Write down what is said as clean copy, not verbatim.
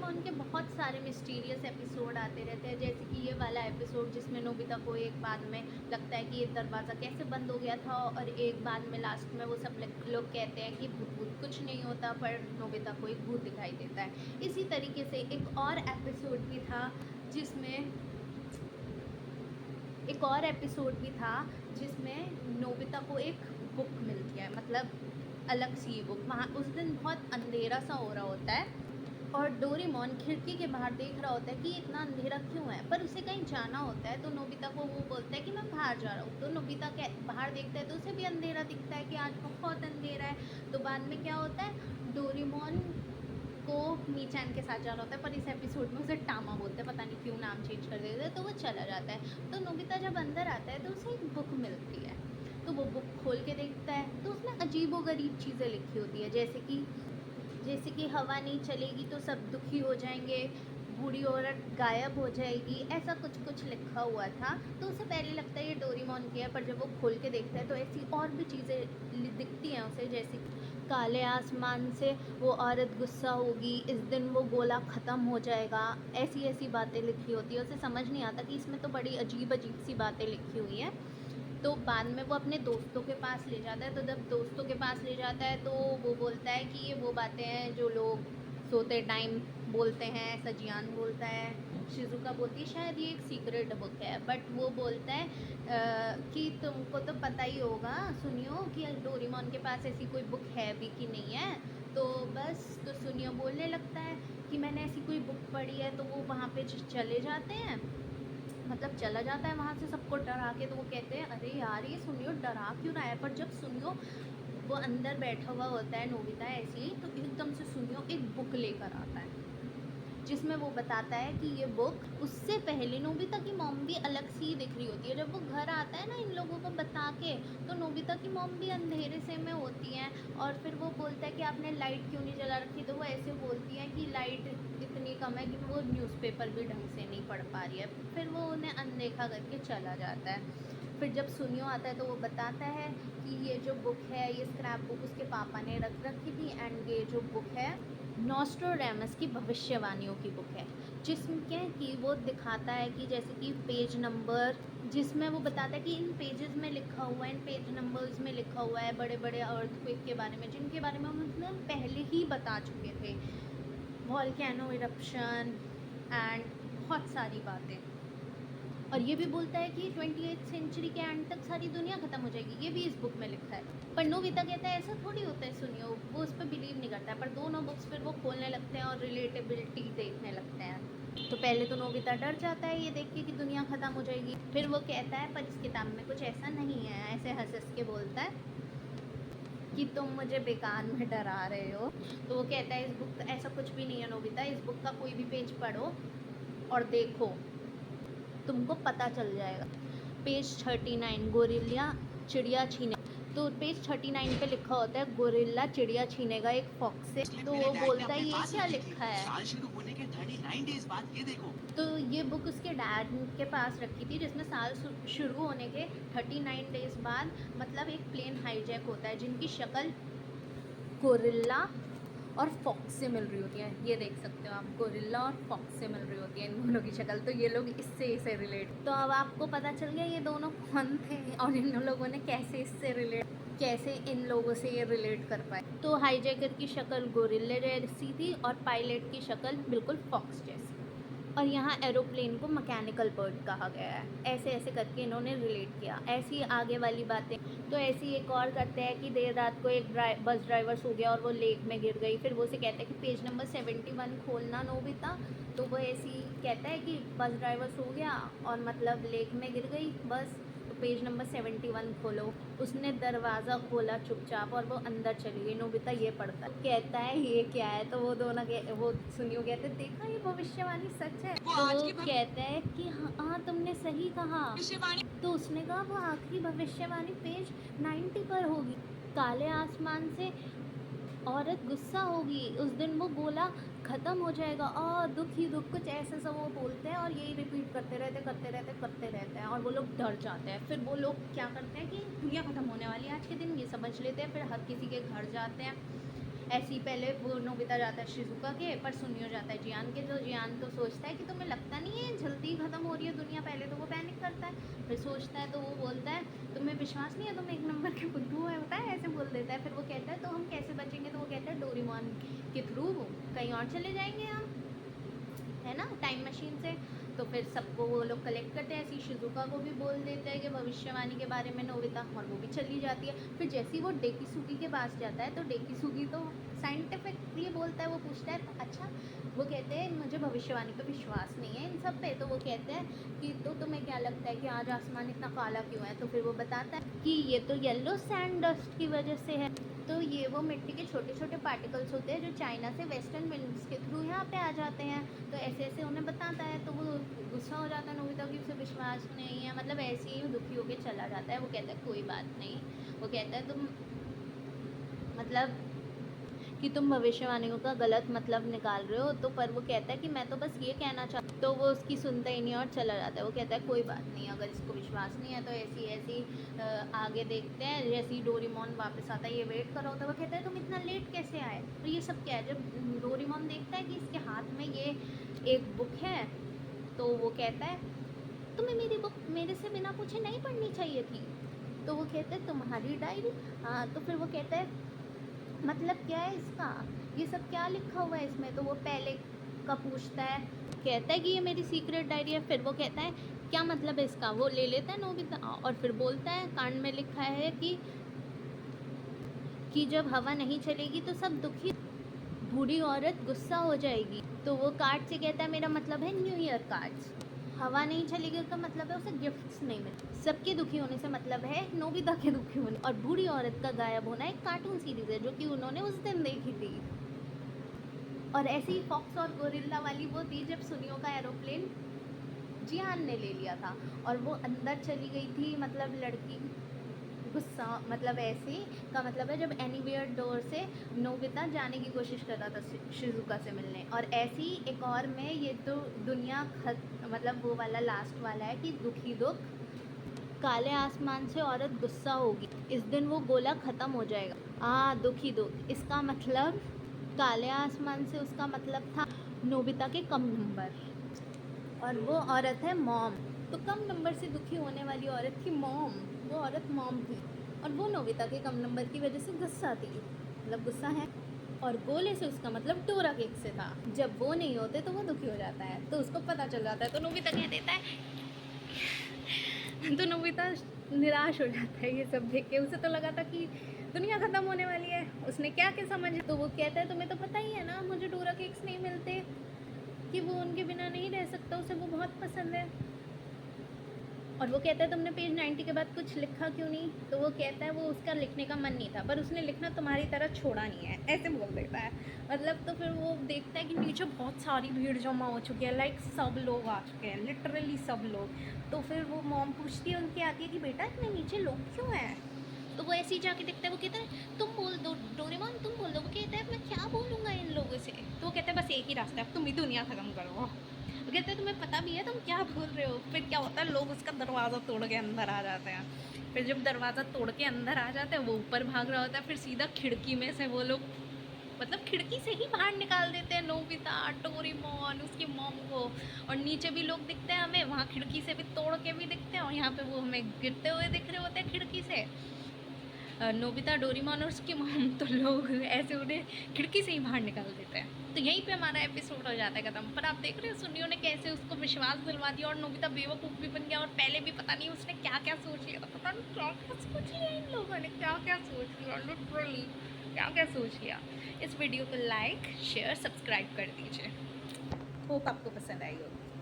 Doraemon के बहुत सारे मिस्टीरियस एपिसोड आते रहते हैं, जैसे कि ये वाला एपिसोड जिसमें नोबिता को एक बाद में लगता है कि ये दरवाज़ा कैसे बंद हो गया था, और एक बाद में लास्ट में वो सब लोग कहते हैं कि भूत भूत कुछ नहीं होता, पर नोबिता को एक भूत दिखाई देता है। इसी तरीके से एक और एपिसोड भी था जिसमें नोबिता को एक बुक मिलती है, मतलब अलग सी बुक। वहाँ उस दिन बहुत अंधेरा सा हो रहा होता है और डोरेमोन खिड़की के बाहर देख रहा होता है कि इतना अंधेरा क्यों है, पर उसे कहीं जाना होता है। तो नोबिता को वो बोलता है कि मैं बाहर जा रहा हूँ। तो नोबिता के बाहर देखता है तो उसे भी अंधेरा दिखता है कि आज बहुत अंधेरा है। तो बाद में क्या होता है, डोरेमोन को मीचैन के साथ जाना होता है, पर इस एपिसोड में उसे टामा बोलते हैं, पता नहीं क्यों नाम चेंज कर देते हैं। तो वो चला जाता है। तो नोबिता जब अंदर आता है तो उसे एक बुक मिलती है। तो वो बुक खोल के देखता है तो उसमें अजीबोगरीब चीज़ें लिखी होती है, जैसे कि हवा नहीं चलेगी तो सब दुखी हो जाएंगे, बूढ़ी औरत गायब हो जाएगी, ऐसा कुछ कुछ लिखा हुआ था। तो उसे पहले लगता है ये डोरेमोन की है, पर जब वो खोल के देखता है तो ऐसी और भी चीज़ें दिखती हैं उसे, जैसे काले आसमान से वो औरत गुस्सा होगी, इस दिन वो गोला ख़त्म हो जाएगा, ऐसी ऐसी बातें लिखी होती है। उसे समझ नहीं आता कि इसमें तो बड़ी अजीब अजीब सी बातें लिखी हुई हैं। तो बाद में वो अपने दोस्तों के पास ले जाता है। तो जब दोस्तों के पास ले जाता है तो वो बोलता है कि ये वो बातें हैं जो लोग सोते टाइम बोलते हैं, सजियान बोलता है, शिजुका बोलती है शायद ये एक सीक्रेट बुक है, बट वो बोलता है कि तुमको तो पता ही होगा, सुनियो कि डोरेमोन के पास ऐसी कोई बुक है भी कि नहीं है। तो बस तो सुनियो बोलने लगता है कि मैंने ऐसी कोई बुक पढ़ी है। तो वो वहाँ पे चले जाते हैं, मतलब चला जाता है वहाँ से सबको डरा के। तो वो कहते हैं अरे यार ये सुनियो डरा क्यों रहा है, पर जब सुनियो वो अंदर बैठा हुआ होता है नोबिता ऐसे ही, तो एकदम से सुनियो एक बुक लेकर आता है जिसमें वो बताता है कि ये बुक, उससे पहले नोबिता की मॉम भी अलग सी दिख रही होती है। जब वो घर आता है ना इन लोगों को बता के, तो नोबिता की मॉम भी अंधेरे से में होती हैं। और फिर वो बोलता है कि आपने लाइट क्यों नहीं जला रखी, तो वो ऐसे बोलती हैं कि लाइट इतनी कम है कि वो न्यूज़पेपर भी ढंग से नहीं पढ़ पा रही है। फिर वो उन्हें अनदेखा करके चला जाता है। फिर जब सुनियो आता है तो वो बताता है कि ये जो बुक है, ये स्क्रैप बुक उसके पापा ने रख रखी थी, एंड ये जो बुक है नॉस्ट्रोडेमस की भविष्यवाणियों की बुक है, जिसमें कि वो दिखाता है कि जैसे कि पेज नंबर, जिसमें वो बताता है कि इन पेजेस में लिखा हुआ है, इन पेज नंबर्स में लिखा हुआ है बड़े बड़े अर्थक्वेक के बारे में, जिनके बारे में हम उसमें पहले ही बता चुके थे, वॉल्केनो इरप्शन एंड बहुत सारी बातें। और ये भी बोलता है कि 28th सेंचुरी के एंड तक सारी दुनिया ख़त्म हो जाएगी, ये भी इस बुक में लिखा है। पर नोबिता कहता है ऐसा थोड़ी होता है, सुनियो वो उस पर बिलीव नहीं करता है। पर दोनों बुक्स फिर वो खोलने लगते हैं और रिलेटेबिलिटी देखने लगते हैं। तो पहले तो नोबिता डर जाता है ये देख के कि दुनिया ख़त्म हो जाएगी। फिर वो कहता है पर इस किताब में कुछ ऐसा नहीं है, ऐसे हंस हंस के बोलता है कि तुम मुझे बेकार में डरा रहे हो। तो वो कहता है इस बुक ऐसा कुछ भी नहीं है नोबिता, इस बुक का कोई भी पेज पढ़ो और देखो, तुमको पता चल जाएगा। पेज 39 गोरिल्ला चिड़िया छीने। तो पेज 39 पे लिखा होता है गोरिल्ला चिड़िया छीनेगा एक फॉक्स से। तो वो बोलता है ये क्या लिखा है, साल शुरू होने के 39 डेज बाद ये देखो। तो ये बुक उसके डैड के पास रखी थी, जिसमें साल शुरू होने के 39 डेज बाद मतलब एक प्लेन हाईजैक होता है, जिनकी शक्ल गोरिल्ला और फॉक्स से मिल रही होती है। ये देख सकते हो आप, गोरिल्ला और फॉक्स से मिल रही होती है इन दोनों की शक्ल। तो ये लोग इससे इसे रिलेट, तो अब आपको पता चल गया ये दोनों कौन थे और इन लोगों ने कैसे इन लोगों से ये रिलेट कर पाए। तो हाईजैकर की शक्ल गोरिल्ले जैसी थी और पायलट की शक्ल बिल्कुल फॉक्स जैसी। और यहाँ एरोप्लेन को मैकेनिकल बर्ड कहा गया है। ऐसे ऐसे करके इन्होंने रिलेट किया। ऐसी आगे वाली बातें तो ऐसी एक और करते हैं कि देर रात को एक बस ड्राइवर सो गया और वो लेक में गिर गई। फिर वो से कहता है कि पेज नंबर 71 खोलना नोबिता। तो वो ऐसी कहता है कि बस ड्राइवर सो गया और मतलब लेक में गिर गई बस, तो पेज नंबर 71 खोलो। उसने दरवाज़ा खोला चुपचाप और वो अंदर चली गई। नोबिता ये पढ़ता है, कहता है ये क्या है, तो वो दोनों वो सुनियो कहते हैं देखा ये भविष्यवाणी सच है। तो वो कहता है कि हाँ तुमने सही कहा। तो उसने कहा वो आखिरी भविष्यवाणी पेज 90 पर होगी, काले आसमान से औरत गुस्सा होगी, उस दिन वो गोला ख़त्म हो जाएगा और दुख ही दुख, कुछ ऐसे सब वो बोलते हैं और यही रिपीट करते रहते हैं और वो लोग डर जाते हैं। फिर वो लोग क्या करते हैं कि दुनिया ख़त्म होने वाली है आज के दिन, ये समझ लेते हैं। फिर हर किसी के घर जाते हैं, ऐसे ही पहले वो नोबिता जाता है शिजुका के, पर सुनियो जाता है जियान के, तो जियान तो सोचता है कि तुम्हें लगता नहीं है जल्दी ख़त्म हो रही है दुनिया, पहले तो वो पैनिक करता है, फिर सोचता है तो वो बोलता है तुम्हें विश्वास नहीं है, तुम एक नंबर के बुद्धू है, होता है ऐसे बोल देता है। फिर वो कहता है तो हम कैसे बचेंगे, तो वो कहता है डोरेमोन के थ्रू कहीं और चले जाएंगे हम, है ना, टाइम मशीन से। तो फिर सबको वो लोग कलेक्ट करते हैं, ऐसी शिजुका को भी बोल देते हैं कि भविष्यवाणी के बारे में नोबिता, और वो भी चली जाती है। फिर जैसे ही वो डेकिसुगी के पास जाता है तो डेकिसुगी तो साइंटिफिकली बोलता है, वो पूछता है अच्छा, वो कहते हैं मुझे भविष्यवाणी पे विश्वास नहीं है इन सब पे, तो वो कहते हैं कि तो तुम्हें क्या लगता है कि आज आसमान इतना काला क्यों है, तो फिर वो बताता है कि ये तो येलो सैंड डस्ट की वजह से है। तो ये वो मिट्टी के छोटे छोटे पार्टिकल्स होते हैं जो चाइना से वेस्टर्न विंड्स के थ्रू यहाँ पे आ जाते हैं, तो ऐसे ऐसे उन्हें बताता है। तो वो गुस्सा हो जाता है नोबिता की, उसे विश्वास नहीं है, मतलब ऐसे ही दुखी होकर चला जाता है। वो कहता है कोई बात नहीं, वो कहता है तुम मतलब कि तुम भविष्यवाणियों का गलत मतलब निकाल रहे हो, तो पर वो कहता है कि मैं तो बस ये कहना चाहता, तो वो उसकी सुनता ही नहीं और चला जाता है। वो कहता है कोई बात नहीं, अगर इसको विश्वास नहीं है तो ऐसी ऐसी आगे देखते हैं। जैसे ही डोरेमोन वापस आता है, ये वेट कर रहा होता है, वो कहता है तुम इतना लेट कैसे आए, तो ये सब क्या है। जब डोरेमोन देखता है कि इसके हाथ में ये एक बुक है, तो वो कहता है तुम्हें मेरी बुक मेरे से बिना पूछे नहीं पढ़नी चाहिए थी, तो वो कहता है तुम्हारी डायरी, हाँ। तो फिर वो कहता है मतलब क्या है इसका, ये सब क्या लिखा हुआ है इसमें, तो वो पहले का पूछता है, कहता है कि ये मेरी सीक्रेट डायरी है। फिर वो कहता है क्या मतलब है इसका, वो ले लेता है नोबिता और फिर बोलता है कार्ड में लिखा है कि जब हवा नहीं चलेगी तो सब दुखी, बूढ़ी औरत गुस्सा हो जाएगी। तो वो कार्ड से कहता है मेरा मतलब है न्यू ईयर कार्ड्स, हवा नहीं चलेगी उसका मतलब है उसे गिफ्ट्स नहीं मिले, सबके दुखी होने से मतलब है नोबिता के दुखी होने, और बूढ़ी औरत का गायब होना एक कार्टून सीरीज है जो कि उन्होंने उस दिन देखी थी। और ऐसे ही फॉक्स और गोरिल्ला वाली वो थी जब सुनियो का एरोप्लेन जियान ने ले लिया था और वो अंदर चली गई थी, मतलब लड़की गुस्सा, मतलब ऐसे का मतलब है जब एनीवेयर डोर से नोबिता जाने की कोशिश कर रहा था शिजुका से मिलने। और ऐसी एक और में ये तो दुनिया मतलब वो वाला लास्ट वाला है कि दुखी दुख, काले आसमान से औरत गुस्सा होगी, इस दिन वो गोला ख़त्म हो जाएगा। दुखी दुख, इसका मतलब काले आसमान से उसका मतलब था नोबिता के कम नंबर, और वो औरत है मॉम, तो कम नंबर से दुखी होने वाली औरत की मॉम, वो औरत मॉम थी, और वो नोबिता के कम नंबर की वजह से गुस्सा थी, मतलब गुस्सा है। और गोले से उसका मतलब डोरा केक से था, जब वो नहीं होते तो वो दुखी हो जाता है, तो उसको पता चल जाता है, तो नोबिता कह देता है तो नोबिता निराश हो जाता है ये सब देख के, उसे तो लगा था कि दुनिया ख़त्म होने वाली है, उसने क्या क्या समझ। तो वो कहता है तुम्हें तो पता ही है ना मुझे डोरा केक्स नहीं मिलते, कि वो उनके बिना नहीं रह सकता, उसे वो बहुत पसंद है। और वो कहता है तुमने पेज 90 के बाद कुछ लिखा क्यों नहीं, तो वो कहता है वो उसका लिखने का मन नहीं था, पर उसने लिखना तुम्हारी तरह छोड़ा नहीं है, ऐसे बोल देता है। मतलब तो फिर वो देखता है कि नीचे बहुत सारी भीड़ जमा हो चुकी है, लाइक सब लोग आ चुके हैं, लिटरली सब लोग। तो फिर वो मॉम पूछती है, उनकी आती है कि बेटा इतने नीचे लोग क्यों हैं, तो वो ऐसे ही जाके देखता है, वो कहता है तुम बोल दो डोरेमोन, तुम बोल दो। वो कहता है मैं क्या बोलूँगा इन लोगों से, तो वो कहता है बस एक ही रास्ता है, अब तुम ही दुनिया ख़त्म करो। वो कहते हैं तुम्हें पता भी है तुम क्या बोल रहे हो। फिर क्या होता है, लोग उसका दरवाज़ा तोड़ के अंदर आ जाते हैं। फिर जब दरवाज़ा तोड़ के अंदर आ जाते हैं, वो ऊपर भाग रहा होता है, फिर सीधा खिड़की में से वो लोग मतलब खिड़की से ही बाहर निकाल देते हैं नोबिता, डोरेमोन, उसकी मॉम को। और नीचे भी लोग दिखते हैं हमें, वहाँ खिड़की से भी तोड़ के भी दिखते हैं, और यहाँ पे वो हमें गिरते हुए दिख रहे होते हैं खिड़की से। नोबिता, डोरेमोन और उसकी मॉम, तो लोग ऐसे उन्हें खिड़की से ही बाहर निकाल देते हैं। तो यहीं पे हमारा एपिसोड हो जाता है ख़त्म। पर आप देख रहे हो सुनियो ने कैसे उसको विश्वास दिलवा दिया, और नोबिता बेवकूफ़ भी बन गया, और पहले भी पता नहीं उसने क्या क्या सोच लिया था, पता नहीं क्या क्या सोच लिया इन लोगों ने, क्या क्या सोच लिया, लिटरली क्या क्या सोच लिया। इस वीडियो को लाइक शेयर सब्सक्राइब कर दीजिए, होप आपको पसंद आई होगी।